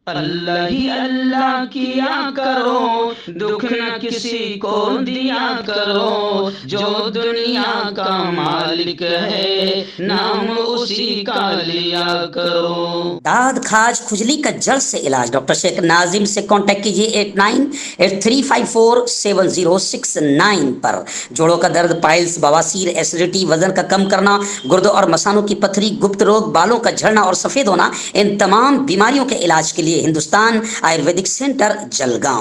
اللہ ہی اللہ کیا کرو، دکھ نہ کسی کو دیا کرو، جو دنیا کا مالک ہے نام اسی کا لیا کرو۔ داد کھاج کھجلی کا جڑ سے علاج ڈاکٹر شیخ ناظم سے کانٹیکٹ کیجیے 8983547069 پر۔ جوڑوں کا درد، پائلس، بواسیر، ایسیڈیٹی، وزن کا کم کرنا، گردوں اور مثانوں کی پتھری، گپت روگ، بالوں کا جھڑنا اور سفید ہونا، ان تمام بیماریوں کے علاج کے لیے ہندوستان آیورویدک سینٹر جلگاؤں۔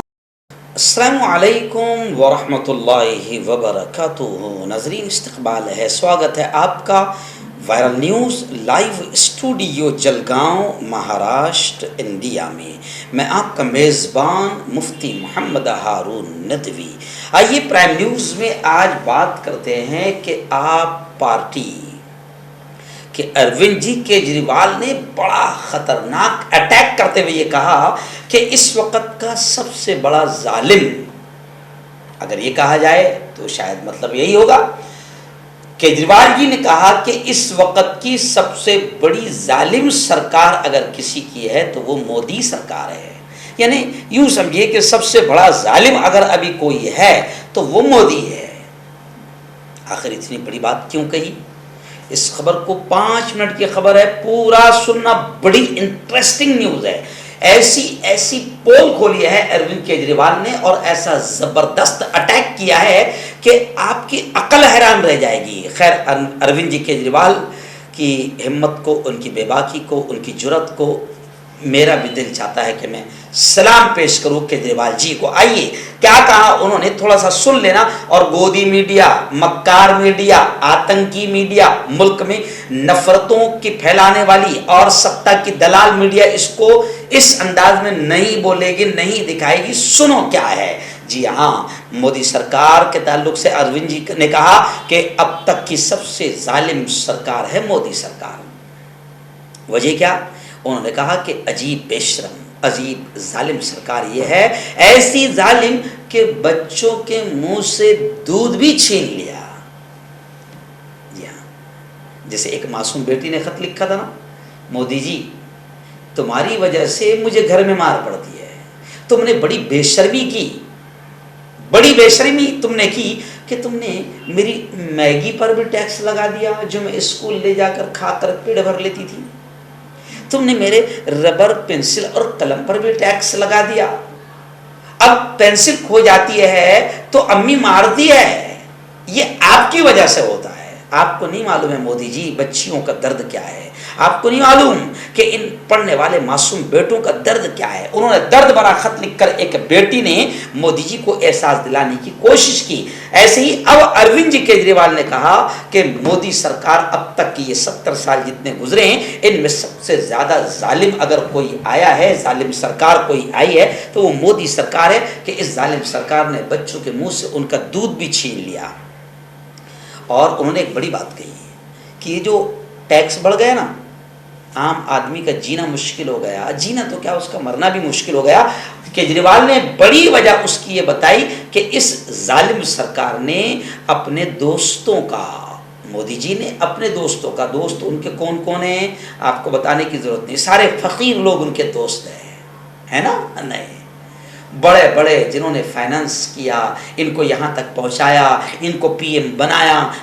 السلام علیکم ورحمۃ اللہ وبرکاتہ۔ ناظرین، استقبال ہے، سواگت ہے آپ کا viral news live studio Jalgaon, Maharashtra, India میں۔ میں آپ کا میزبان مفتی محمد ہارون ندوی۔ آئیے پرائم نیوز میں آج بات کرتے ہیں کہ آپ پارٹی کہ اروند جی کیجریوال نے بڑا خطرناک اٹیک کرتے ہوئے یہ کہا کہ اس وقت کا سب سے بڑا ظالم، اگر یہ کہا جائے تو شاید مطلب یہی ہوگا، کیجریوال جی نے کہا کہ اس وقت کی سب سے بڑی ظالم سرکار اگر کسی کی ہے تو وہ مودی سرکار ہے۔ یعنی یوں سمجھیے کہ سب سے بڑا ظالم اگر ابھی کوئی ہے تو وہ مودی ہے۔ آخر اتنی بڑی بات کیوں کہی؟ اس خبر کو 5 منٹ کی خبر ہے، پورا سننا، بڑی انٹرسٹنگ نیوز ہے۔ ایسی پول کھولی ہے اروند کیجریوال نے اور ایسا زبردست اٹیک کیا ہے کہ آپ کی عقل حیران رہ جائے گی۔ خیر، اروند جی کیجریوال کی ہمت کو، ان کی بے باکی کو، ان کی جرأت کو میرا بھی دل چاہتا ہے کہ میں سلام پیش کروں کیجریوال جی کو۔ آئیے کیا کہا انہوں نے تھوڑا سا سن لینا، اور گودی میڈیا، مکار میڈیا، آتنکی میڈیا، ملک میں نفرتوں کی پھیلانے والی اور ستا کی دلال میڈیا اس کو اس انداز میں نہیں بولے گی، نہیں دکھائے گی۔ سنو کیا ہے۔ جی ہاں، مودی سرکار کے تعلق سے اروند جی نے کہا کہ اب تک کی سب سے ظالم سرکار ہے مودی سرکار۔ وجہ کیا؟ انہوں نے کہا کہ عجیب بے شرم، عجیب ظالم سرکار یہ ہے، ایسی ظالم کہ بچوں کے منہ سے دودھ بھی چھین لیا۔ جی ہاں، جیسے ایک معصوم بیٹی نے خط لکھا تھا نا، مودی جی تمہاری وجہ سے مجھے گھر میں مار پڑتی ہے، تم نے بڑی بے شرمی کی، بڑی بے شرمی تم نے کی کہ تم نے میری میگی پر بھی ٹیکس لگا دیا جو میں اسکول لے جا کر کھا کر پیٹ بھر لیتی تھی، تم نے میرے ربر، پنسل اور قلم پر بھی ٹیکس لگا دیا، اب پنسل کھو جاتی ہے تو امی مارتی ہے، یہ آپ کی وجہ سے ہوتا ہے۔ آپ کو نہیں معلوم ہے مودی جی بچیوں کا درد کیا ہے، آپ کو نہیں معلوم کہ ان پڑھنے والے معصوم بیٹوں کا درد کیا ہے۔ انہوں نے درد بھرا خط لکھ کر ایک بیٹی نے مودی جی کو احساس دلانے کی کوشش کی۔ ایسے ہی اب اروند جی کیجریوال نے کہا کہ مودی سرکار اب تک کی یہ 70 سال جتنے گزرے ہیں ان میں سب سے زیادہ ظالم اگر کوئی آیا ہے، ظالم سرکار کوئی آئی ہے تو وہ مودی سرکار ہے کہ اس ظالم سرکار نے بچوں کے منہ سے ان کا دودھ بھی چھین لیا۔ اور انہوں نے ایک بڑی بات کہی کہ یہ جو ٹیکس بڑھ گیا نا، عام آدمی کا جینا مشکل ہو گیا، جینا تو کیا اس کا مرنا بھی مشکل ہو گیا۔ کیجریوال نے بڑی وجہ اس کی یہ بتائی کہ اس ظالم سرکار نے اپنے دوستوں کا، مودی جی نے اپنے دوستوں کا، دوست ان کے کون کون ہیں آپ کو بتانے کی ضرورت نہیں، سارے فقیر لوگ ان کے دوست ہیں، ہے نا؟ نہیں، بڑے بڑے جنہوں نے فائنانس کیا، ان کو یہاں تک پہنچایا، ان کو پی ایم بنایا،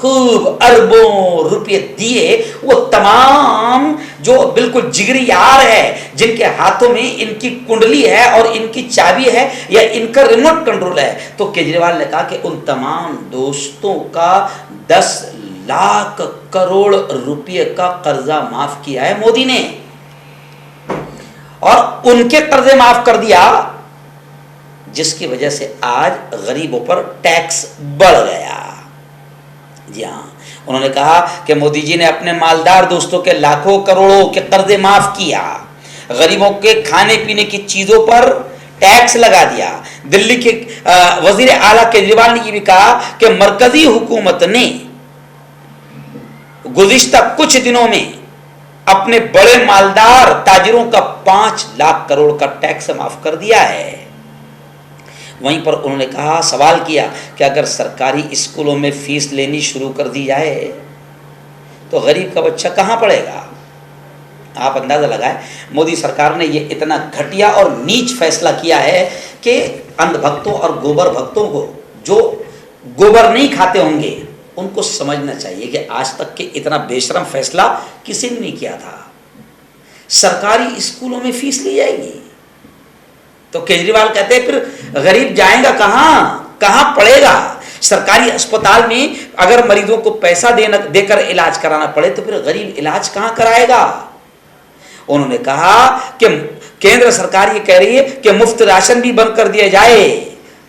خوب اربوں روپے دیے، وہ تمام جو بالکل جگری یار ہے، جن کے ہاتھوں میں ان کی کنڈلی ہے اور ان کی چابی ہے یا ان کا ریموٹ کنٹرول ہے، تو کیجریوال نے کہا کہ ان تمام دوستوں کا 10 لاکھ کروڑ روپے کا قرضہ معاف کیا ہے مودی نے، اور ان کے قرضے معاف کر دیا، جس کی وجہ سے آج غریبوں پر ٹیکس بڑھ گیا۔ جی ہاں، انہوں نے کہا کہ مودی جی نے اپنے مالدار دوستوں کے لاکھوں کروڑوں کے قرضے معاف کیا، غریبوں کے کھانے پینے کی چیزوں پر ٹیکس لگا دیا۔ دلی کے وزیر اعلیٰ کیجریوال نے یہ بھی کہا کہ مرکزی حکومت نے گزشتہ کچھ دنوں میں اپنے بڑے مالدار تاجروں کا 5 لاکھ کروڑ کا ٹیکس معاف کر دیا ہے۔ وہیں پر انہوں نے کہا، سوال کیا کہ اگر سرکاری اسکولوں میں فیس لینی شروع کر دی جائے تو غریب کا بچہ کہاں پڑھے گا؟ آپ اندازہ لگائیں مودی سرکار نے یہ اتنا گھٹیا اور نیچ فیصلہ کیا ہے کہ اندھ بھکتوں اور گوبر بھکتوں کو جو گوبر نہیں کھاتے ہوں گے ان کو سمجھنا چاہیے کہ آج تک کہ اتنا بے شرم فیصلہ کسی نے نہیں کیا تھا. سرکاری اسکولوں میں فیس لی جائے گی تو کیجریوال کہتے ہیں پھر غریب جائے گا کہاں پڑے گا. سرکاری اسپتال میں اگر مریضوں کو پیسہ دے کر علاج کرانا پڑے تو پھر غریب علاج کہاں کرائے گا. انہوں نے کہا کہ کیندر سرکار یہ کہہ رہی ہے کہ مفت راشن بھی بند کر دیا جائے.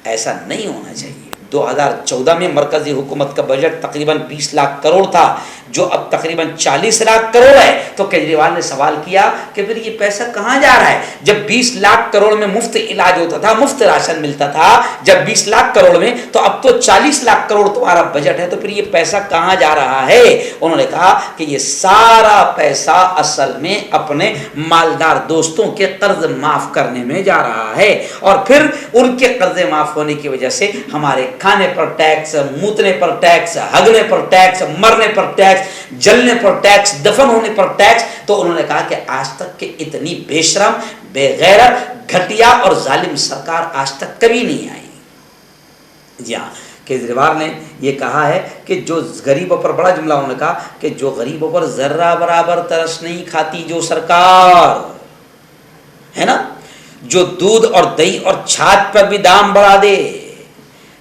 ایسا نہیں ہونا چاہیے. 2014 میں مرکزی حکومت کا بجٹ تقریباً 20 لاکھ کروڑ تھا جو اب تقریباً 40 لاکھ کروڑ ہے. تو کیجریوال نے سوال کیا کہ پھر یہ پیسہ کہاں جا رہا ہے؟ جب 20 لاکھ کروڑ میں مفت علاج ہوتا تھا، مفت راشن ملتا تھا، جب 20 لاکھ کروڑ میں، تو اب تو 40 لاکھ کروڑ تمہارا بجٹ ہے، تو پھر یہ پیسہ کہاں جا رہا ہے؟ انہوں نے کہا کہ یہ سارا پیسہ اصل میں اپنے مالدار دوستوں کے قرض معاف کرنے میں جا رہا ہے، اور پھر ان کے قرض معاف ہونے کی وجہ سے ہمارے کھانے پر ٹیکس، موتنے پر ٹیکس، ہگنے پر ٹیکس، مرنے پر ٹیکس، جلنے پر ٹیکس، دفن ہونے پر ٹیکس. تو انہوں نے کہا کہ آج تک کہ اتنی بے شرم، بے غیرت، گھٹیا اور ظالم سرکار آج تک کبھی نہیں آئی. جی ہاں، کیجریوال نے یہ کہا ہے کہ جو غریبوں پر، بڑا جملہ انہوں نے کہا کہ جو غریبوں پر ذرہ برابر ترس نہیں کھاتی جو سرکار ہے نا، جو دودھ اور دہی اور چھاچھ پر بھی دام بڑھا دے،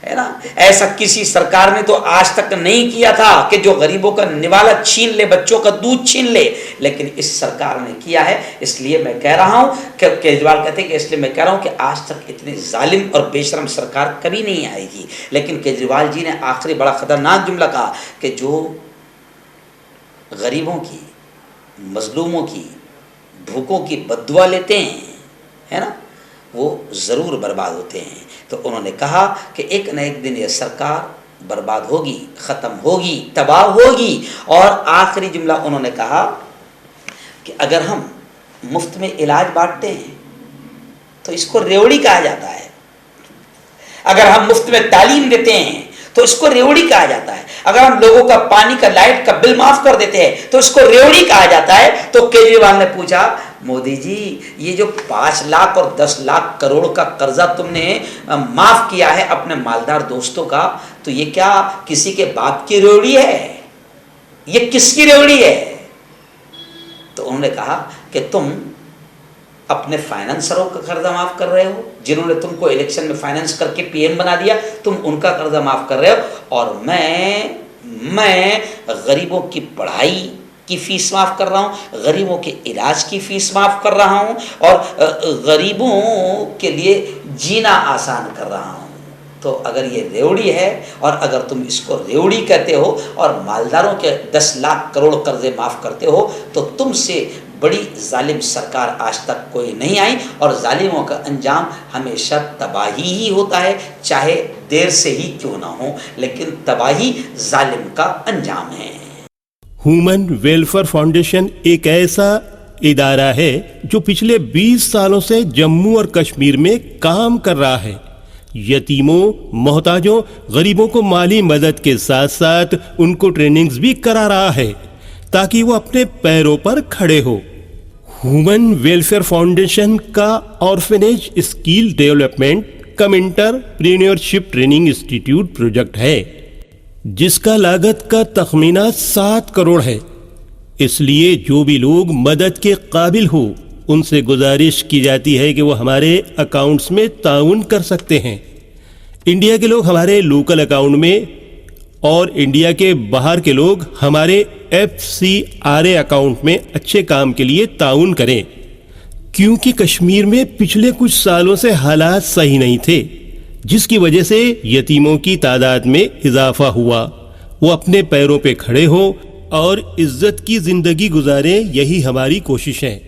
ہے نا، ایسا کسی سرکار نے تو آج تک نہیں کیا تھا کہ جو غریبوں کا نوالا چھین لے، بچوں کا دودھ چھین لے. لیکن اس سرکار نے کیا ہے. اس لیے میں کہہ رہا ہوں کہ کیجریوال کہتے ہیں کہ اس لیے میں کہہ رہا ہوں کہ آج تک اتنے ظالم اور بے شرم سرکار کبھی نہیں آئے گی. لیکن کیجریوال جی نے آخری بڑا خطرناک جملہ کہا کہ جو غریبوں کی، مظلوموں کی، بھوکوں کی بد دعا لیتے ہیں، ہے نا، وہ ضرور برباد ہوتے ہیں. تو انہوں نے کہا کہ ایک نہ ایک دن یہ سرکار برباد ہوگی، ختم ہوگی، تباہ ہوگی. اور آخری جملہ انہوں نے کہا کہ اگر ہم مفت میں علاج بانٹتے ہیں تو اس کو ریوڑی کہا جاتا ہے. اگر ہم مفت میں تعلیم دیتے ہیں تو اس کو ریوڑی کہا جاتا ہے. اگر ہم لوگوں کا پانی کا، لائٹ کا بل معاف کر دیتے ہیں تو اس کو ریوڑی کہا جاتا ہے. تو کیجریوال نے پوچھا مودی جی یہ جو 5 لاکھ اور 10 لاکھ کروڑ کا قرضہ تم نے معاف کیا ہے اپنے مالدار دوستوں کا، تو یہ کیا کسی کے باپ کی ریوڑی ہے؟ یہ کس کی ریوڑی ہے؟ تو انہوں نے کہا کہ تم اپنے فائنانسروں کا قرضہ معاف کر رہے ہو، جنہوں نے تم کو الیکشن میں فائنانس کر کے پی ایم بنا دیا، تم ان کا قرضہ معاف کر رہے ہو، اور میں غریبوں کی پڑھائی کی فیس معاف کر رہا ہوں، غریبوں کے علاج کی فیس معاف کر رہا ہوں، اور غریبوں کے لیے جینا آسان کر رہا ہوں. تو اگر یہ ریوڑی ہے، اور اگر تم اس کو ریوڑی کہتے ہو اور مالداروں کے 10 لاکھ کروڑ قرضے معاف کرتے ہو، تو تم سے بڑی ظالم سرکار آج تک کوئی نہیں آئی. اور ظالموں کا انجام ہمیشہ تباہی ہی ہوتا ہے، چاہے دیر سے ہی کیوں نہ ہو، لیکن تباہی ظالم کا انجام ہے. ہیومن ویلفیئر فاؤنڈیشن ایک ایسا ادارہ ہے جو پچھلے 20 سالوں سے جموں اور کشمیر میں کام کر رہا ہے. یتیموں، محتاجوں، غریبوں کو مالی مدد کے ساتھ ساتھ ان کو ٹریننگز بھی کرا رہا ہے تاکہ وہ اپنے پیروں پر کھڑے ہو. ہیومن ویلفیئر فاؤنڈیشن کا آرفنیج اسکل ڈیولپمنٹ کم انٹرپرینیورشپ ٹریننگ انسٹیٹیوٹ پروجیکٹ ہے جس کا لاگت کا تخمینہ 7 کروڑ ہے. اس لیے جو بھی لوگ مدد کے قابل ہو ان سے گزارش کی جاتی ہے کہ وہ ہمارے اکاؤنٹس میں تعاون کر سکتے ہیں. انڈیا کے لوگ ہمارے لوکل اکاؤنٹ میں اور انڈیا کے باہر کے لوگ ہمارے FCRA اکاؤنٹ میں اچھے کام کے لیے تعاون کریں، کیونکہ کشمیر میں پچھلے کچھ سالوں سے حالات صحیح نہیں تھے جس کی وجہ سے یتیموں کی تعداد میں اضافہ ہوا. وہ اپنے پیروں پہ کھڑے ہوں اور عزت کی زندگی گزاریں، یہی ہماری کوشش ہے.